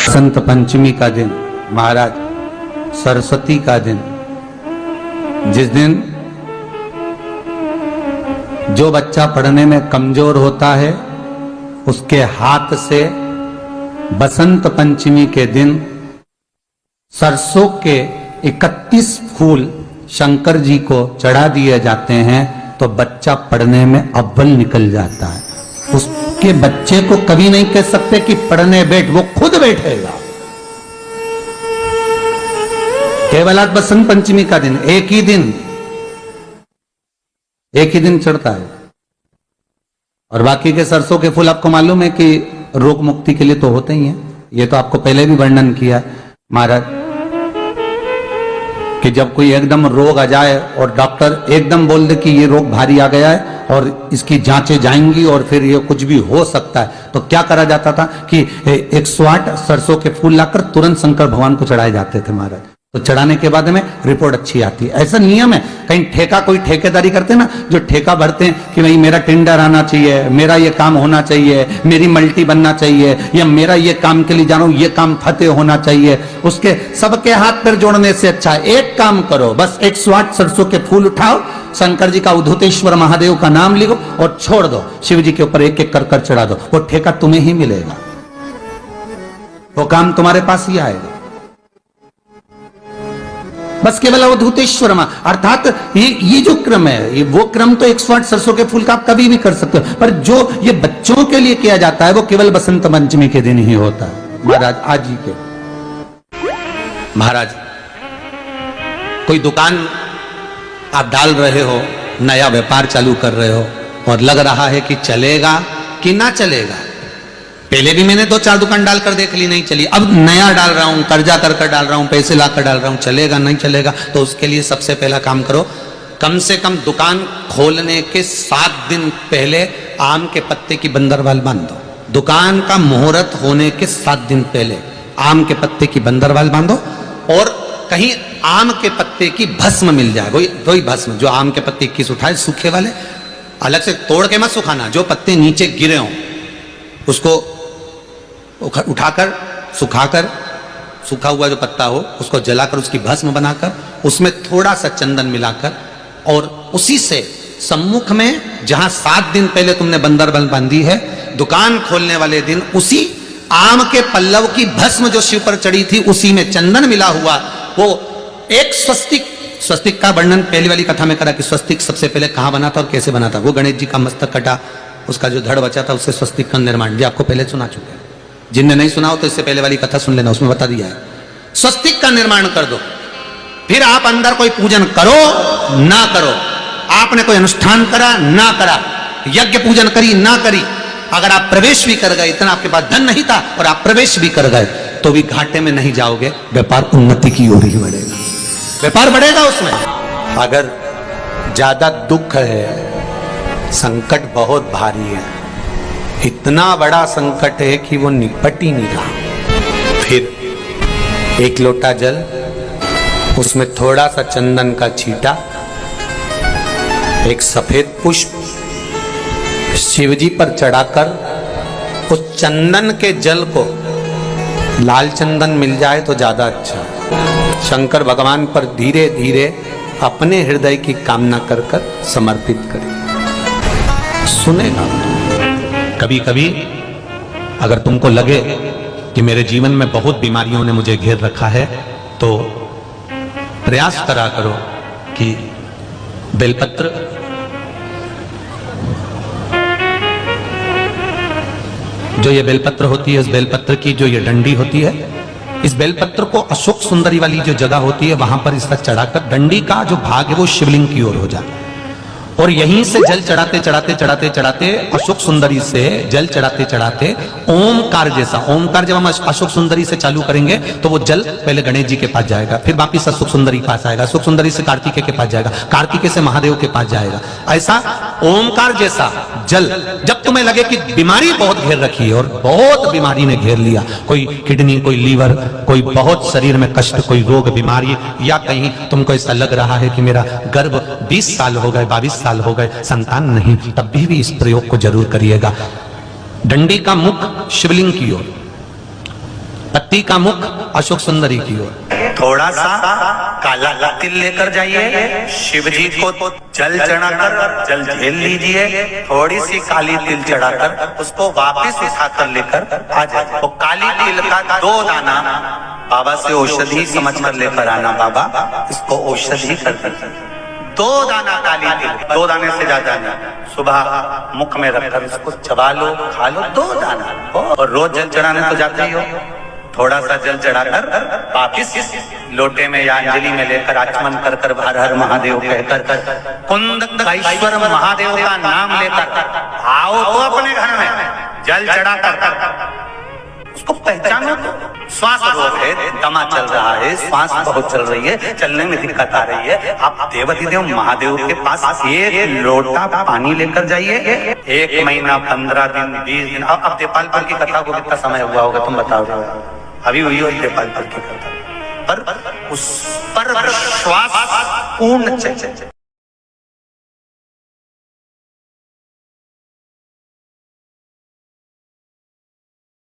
बसंत पंचमी का दिन महाराज, सरस्वती का दिन, जिस दिन जो बच्चा पढ़ने में कमजोर होता है उसके हाथ से बसंत पंचमी के दिन सरसों के 31 फूल शंकर जी को चढ़ा दिए जाते हैं तो बच्चा पढ़ने में अव्वल निकल जाता है। उसके बच्चे को कभी नहीं कह सकते कि पढ़ने बैठ, वो खुद बैठेगा। केवल आज बसंत पंचमी का दिन, एक ही दिन चढ़ता है। और बाकी के सरसों के फूल आपको मालूम है कि रोग मुक्ति के लिए तो होते ही हैं। ये तो आपको पहले भी वर्णन किया महाराज कि जब कोई एकदम रोग आ जाए और डॉक्टर एकदम बोल दे कि ये रोग भारी आ गया है और इसकी जांचें जाएंगी और फिर ये कुछ भी हो सकता है, तो क्या करा जाता था कि 108 सरसों के फूल लाकर तुरंत शंकर भगवान को चढ़ाए जाते थे महाराज। तो चढ़ाने के बाद में रिपोर्ट अच्छी आती है। ऐसा नियम है। कहीं ठेका, कोई ठेकेदारी करते हैं ना, जो ठेका भरते हैं कि भाई मेरा टेंडर आना चाहिए, मेरा ये काम होना चाहिए, मेरी मल्टी बनना चाहिए, या मेरा ये काम के लिए जा रहा हूं, ये काम फतेह होना चाहिए, उसके सबके हाथ पैर जोड़ने से अच्छा है एक काम करो, बस 108 सरसों के फूल उठाओ, शंकर जी का उद्धतेश्वर महादेव का नाम लिखो और छोड़ दो, शिव जी के ऊपर एक एक कर चढ़ा दो, वो ठेका तुम्हें ही मिलेगा, वो काम तुम्हारे पास ही आएगा। बस केवल अवधूतेश्वर अर्थात ये जो क्रम है, ये वो क्रम तो 108 सरसों के फूल का आप कभी भी कर सकते हो, पर जो ये बच्चों के लिए किया जाता है वो केवल बसंत पंचमी के दिन ही होता है महाराज। आज ही के महाराज कोई दुकान आप डाल रहे हो, नया व्यापार चालू कर रहे हो और लग रहा है कि चलेगा कि ना चलेगा। पहले भी मैंने 2-4 दुकान डालकर देख ली, नहीं चली, अब नया डाल रहा हूं, कर्जा कर डाल रहा हूं, पैसे लाकर डाल रहा हूं, चलेगा नहीं चलेगा। तो उसके लिए सबसे पहला काम करो, कम से कम दुकान खोलने के 7 दिन पहले आम के पत्ते की बंदरवाल बांध दो। दुकान का मुहूर्त होने के 7 दिन पहले आम के पत्ते की बंदरवाल बांधो और कहीं आम के पत्ते की भस्म मिल जाए, वही भस्म जो आम के पत्ते 21 उठाए, सूखे वाले, अलग से तोड़ के मत सुखाना, जो पत्ते नीचे गिरे हों उसको उठाकर सुखाकर, सूखा हुआ जो पत्ता हो उसको जलाकर उसकी भस्म बनाकर उसमें थोड़ा सा चंदन मिलाकर और उसी से सम्मुख में जहां 7 दिन पहले तुमने बंदरबल बांधी है, दुकान खोलने वाले दिन उसी आम के पल्लव की भस्म जो शिव पर चढ़ी थी उसी में चंदन मिला हुआ वो एक स्वस्तिक का वर्णन पहली वाली कथा में करा कि स्वस्तिक सबसे पहले कहां बना था और कैसे बना था। वो गणेश जी का मस्तक कटा, उसका जो धड़ बचा था उससे स्वस्तिक का निर्माण, ये आपको पहले सुना चुके हैं। जिनने नहीं सुना हो तो इससे पहले वाली कथा सुन लेना, उसमें बता दिया है। स्वस्तिक का निर्माण कर दो, फिर आप अंदर कोई पूजन करो ना करो, आपने कोई अनुष्ठान करा ना करा, यज्ञ पूजन करी ना करी, अगर आप प्रवेश भी कर गए, इतना आपके पास धन नहीं था और आप प्रवेश भी कर गए तो भी घाटे में नहीं जाओगे, व्यापार उन्नति की ओर ही बढ़ेगा, व्यापार बढ़ेगा उसमें। अगर ज्यादा दुख है, संकट बहुत भारी है, इतना बड़ा संकट है कि वो निपट ही नहीं रहा, फिर एक लोटा जल, उसमें थोड़ा सा चंदन का छींटा, एक सफेद पुष्प शिवजी पर चढ़ाकर उस चंदन के जल को, लाल चंदन मिल जाए तो ज्यादा अच्छा, शंकर भगवान पर धीरे धीरे अपने हृदय की कामना कर कर समर्पित करें, सुनेगा। कभी कभी अगर तुमको लगे कि मेरे जीवन में बहुत बीमारियों ने मुझे घेर रखा है तो प्रयास करा करो कि बेलपत्र, जो ये बेलपत्र होती है, इस बेलपत्र की जो ये डंडी होती है, इस बेलपत्र को अशोक सुंदरी वाली जो जगह होती है वहां पर इसका चढ़ाकर डंडी का जो भाग है वो शिवलिंग की ओर हो जाए और यहीं से जल चढ़ाते चढ़ाते चढ़ाते चढ़ाते अशोक सुंदरी से जल चढ़ाते चढ़ाते ओमकार जैसा, ओमकार जब हम अशोक सुंदरी से चालू करेंगे तो वो जल पहले गणेश जी के पास जाएगा, फिर वापिस अशोक सुंदरी पास आएगा, अशोक सुंदरी से कार्तिकेय के पास जाएगा, कार्तिकेय से महादेव के पास जाएगा। ऐसा ओमकार जैसा जल, जब तुम्हें लगे कि बीमारी बहुत घेर रखी है और बहुत बीमारी ने घेर लिया, कोई किडनी, कोई लीवर, कोई बहुत शरीर में कष्ट, कोई रोग बीमारी, या कहीं तुमको ऐसा लग रहा है कि मेरा गर्भ 20 साल हो गए, 22 साल हो गए, संतान नहीं, तब भी इस प्रयोग को जरूर करिएगा। डंडी का मुख शिवलिंग की ओर, पति का मुख अशोक सुंदरी की ओर। थोड़ा सा काला तिल लेकर जाइए, शिव जी को जल चढ़ाकर जल झेल लीजिए, थोड़ी सी काली तिल चढ़ाकर उसको वापस उठाकर लेकर आ जाए। तो काली तिल का 2 दाना बाबा से औषधि समझकर लेकर आना, बाबा इसको औषधि कर दीजिए। 2 दाना काली तिल, 2 दाने से ज्यादा नहीं, सुबह मुख में रखकर इसको चबा लो, खा लो 2 दाना। और रोज जल चढ़ाने तो जाते ही हो, थोड़ा सा जल चढ़ाकर वापिस लोटे में या अंजलि में लेकर आचमन कर कर हर हर महादेव कहकर कुंदकेश्वर महादेव का नाम लेकर आओ तो अपने घर में जल चढ़ाकर उसको पहचानो। तो श्वास रोग है, दमा चल रहा है, श्वास बहुत चल रही है, चलने में दिक्कत आ रही है, आप देवाधिदेव महादेव के पास 1 लोटा पानी लेकर जाइए। 1 महीना 15 दिन 20 दिन। अब देपालपुर की कथा को कितना समय हुआ होगा तुम बताओ? अभी हुई हो देपालपुर की कथा, पर उस पर विश्वास पूर्ण